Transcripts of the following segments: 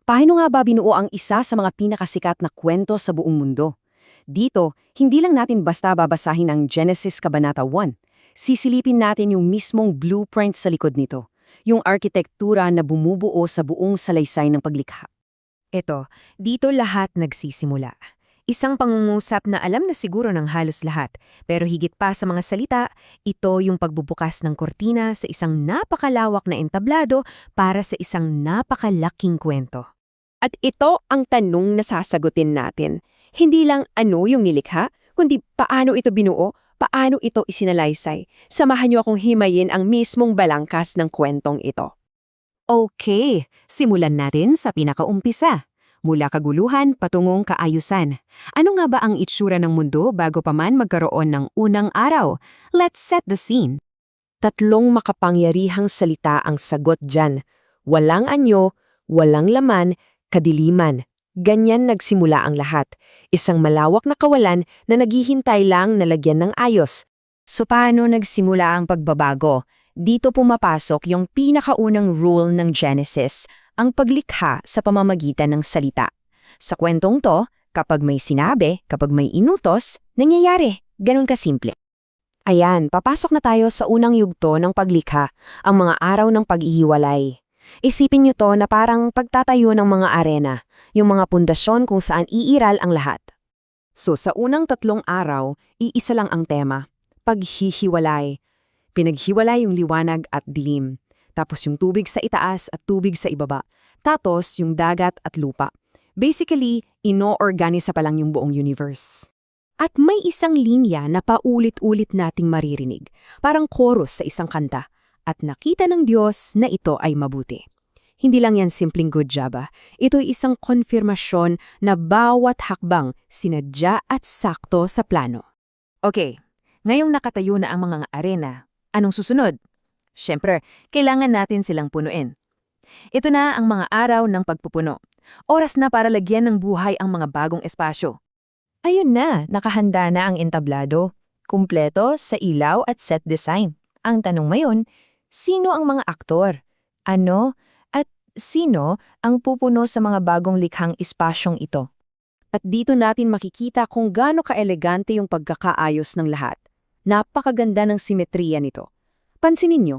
Paano nga ba binuo ang isa sa mga pinakasikat na kwento sa buong mundo? Dito, hindi lang natin basta babasahin ang Genesis Kabanata 1. Sisilipin natin yung mismong blueprint sa likod nito, yung arkitektura na bumubuo sa buong salaysay ng paglikha. Ito, dito lahat nagsisimula. Isang pangungusap na alam na siguro ng halos lahat, pero higit pa sa mga salita, ito yung pagbubukas ng kortina sa isang napakalawak na entablado para sa isang napakalaking kwento. At ito ang tanong na sasagutin natin. Hindi lang ano yung nilikha, kundi paano ito binuo, paano ito isinalaysay. Samahan niyo akong himayin ang mismong balangkas ng kwentong ito. Okay, simulan natin sa pinakaumpisa. Mula kaguluhan patungong kaayusan. Ano nga ba ang itsura ng mundo bago pa man magkaroon ng unang araw? Let's set the scene. Tatlong makapangyarihang salita ang sagot dyan. Walang anyo, walang laman, kadiliman. Ganyan nagsimula ang lahat. Isang malawak na kawalan na naghihintay lang na lagyan ng ayos. So paano nagsimula ang pagbabago? Dito pumapasok yung pinakaunang rule ng Genesis, ang paglikha sa pamamagitan ng salita. Sa kwentong to, kapag may sinabi, kapag may inutos, nangyayari. Ganun kasimple. Ayan, papasok na tayo sa unang yugto ng paglikha, ang mga araw ng pag-ihiwalay. Isipin nyo to na parang pagtatayo ng mga arena, yung mga pundasyon kung saan iiral ang lahat. So sa unang 3 araw, iisa lang ang tema, paghihiwalay. Pinaghiwalay yung liwanag at dilim. Tapos yung tubig sa itaas at tubig sa ibaba. Tapos yung dagat at lupa. Basically, ino-organisa pa lang yung buong universe. At may isang linya na paulit-ulit nating maririnig, parang chorus sa isang kanta. At nakita ng Diyos na ito ay mabuti. Hindi lang yan simpleng good job. Ito'y isang konfirmasyon na bawat hakbang sinadya at sakto sa plano. Okay, ngayong nakatayo na ang mga arena, anong susunod? Siyempre, kailangan natin silang punuin. Ito na ang mga araw ng pagpupuno. Oras na para lagyan ng buhay ang mga bagong espasyo. Ayun na, nakahanda na ang entablado. Kumpleto sa ilaw at set design. Ang tanong ngayon, sino ang mga aktor? Ano at sino ang pupuno sa mga bagong likhang espasyong ito? At dito natin makikita kung gaano kaelegante yung pagkakaayos ng lahat. Napakaganda ng simetriya nito. Pansinin nyo,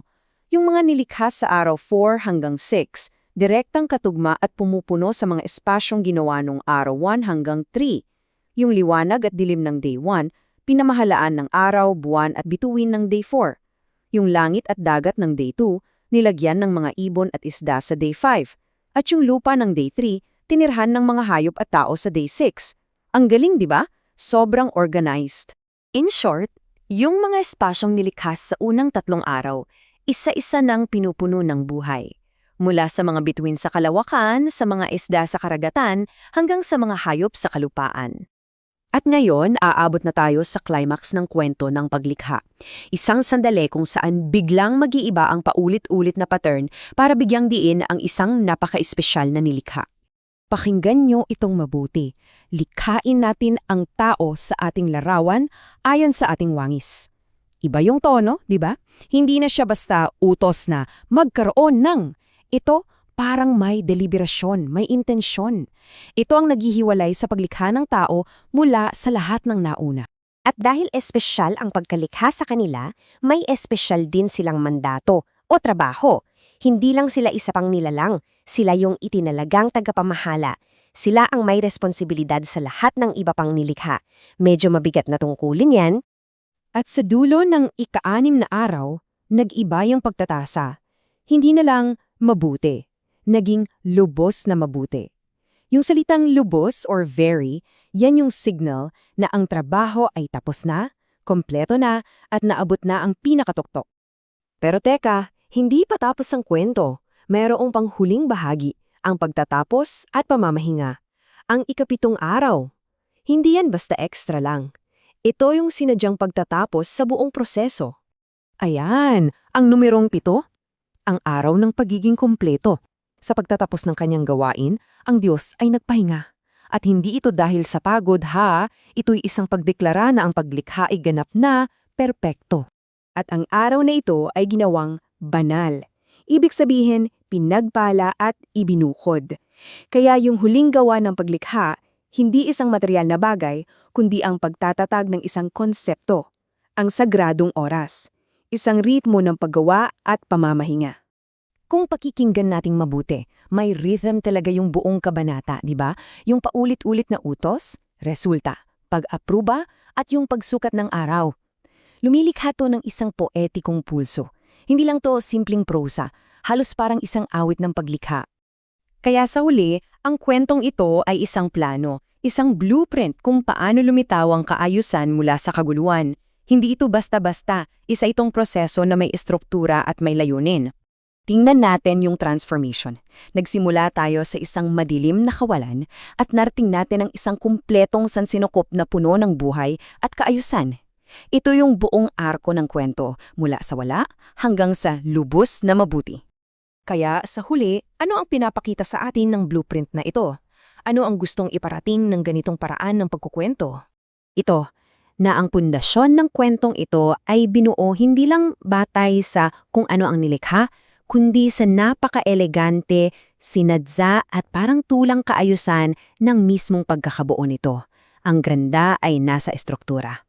yung mga nilikha sa araw 4 hanggang 6, direktang katugma at pumupuno sa mga espasyong ginawa nung araw 1 hanggang 3. Yung liwanag at dilim ng day 1, pinamahalaan ng araw, buwan at bituin ng day 4. Yung langit at dagat ng day 2, nilagyan ng mga ibon at isda sa day 5. At yung lupa ng day 3, tinirhan ng mga hayop at tao sa day 6. Ang galing, di ba? Sobrang organized. In short, yung mga espasyong nilikhas sa unang 3 araw, isa-isa nang pinupuno ng buhay. Mula sa mga bituin sa kalawakan, sa mga isda sa karagatan, hanggang sa mga hayop sa kalupaan. At ngayon, aabot na tayo sa climax ng kwento ng paglikha. Isang sandali kung saan biglang mag-iiba ang paulit-ulit na pattern para bigyang diin ang isang napaka-espesyal na nilikha. Pakinggan nyo itong mabuti. Likhain natin ang tao sa ating larawan ayon sa ating wangis. Iba yung tono, di ba? Hindi na siya basta utos na magkaroon ng. Ito parang may deliberasyon, may intensyon. Ito ang naghihiwalay sa paglikha ng tao mula sa lahat ng nauna. At dahil espesyal ang pagkalikha sa kanila, may espesyal din silang mandato o trabaho. Hindi lang sila isa pang nilalang, sila yung itinalagang tagapamahala. Sila ang may responsibilidad sa lahat ng iba pang nilikha. Medyo mabigat na tungkulin yan. At sa dulo ng ika-6 na araw, nag-iba yung pagtatasa. Hindi na lang mabuti, naging lubos na mabuti. Yung salitang lubos or very, yan yung signal na ang trabaho ay tapos na, kompleto na, at naabot na ang pinakatuktok. Pero teka, hindi pa tapos ang kwento. Mayroong panghuling bahagi, ang pagtatapos at pamamahinga. Ang ika-7 araw. Hindi yan basta extra lang. Ito yung sinadyang pagtatapos sa buong proseso. Ayan, ang numerong 7, ang araw ng pagiging kompleto. Sa pagtatapos ng kanyang gawain, ang Diyos ay nagpahinga. At hindi ito dahil sa pagod ito'y isang pagdeklara na ang paglikha ay ganap na perpekto. At ang araw na ito ay ginawang banal. Ibig sabihin, pinagpala at ibinukod. Kaya yung huling gawa ng paglikha, hindi isang material na bagay, kundi ang pagtatatag ng isang konsepto, ang sagradong oras, isang ritmo ng paggawa at pamamahinga. Kung pakikinggan nating mabuti, may rhythm talaga yung buong kabanata, di ba? Yung paulit-ulit na utos, resulta, pag-apruba, at yung pagsukat ng araw. Lumilikha to ng isang poetikong pulso. Hindi lang to simpleng prosa, halos parang isang awit ng paglikha. Kaya sa huli, ang kwentong ito ay isang plano, isang blueprint kung paano lumitaw ang kaayusan mula sa kaguluhan. Hindi ito basta-basta, isa itong proseso na may estruktura at may layunin. Tingnan natin yung transformation. Nagsimula tayo sa isang madilim na kawalan at narating natin ang isang kumpletong sansinukop na puno ng buhay at kaayusan. Ito yung buong arko ng kwento mula sa wala hanggang sa lubos na mabuti. Kaya sa huli, ano ang pinapakita sa atin ng blueprint na ito? Ano ang gustong iparating ng ganitong paraan ng pagkukwento? Ito, na ang pundasyon ng kwentong ito ay binuo hindi lang batay sa kung ano ang nilikha, kundi sa napaka-elegante, sinadya at parang tulang kaayusan ng mismong pagkakabuo nito. Ang ganda ay nasa estruktura.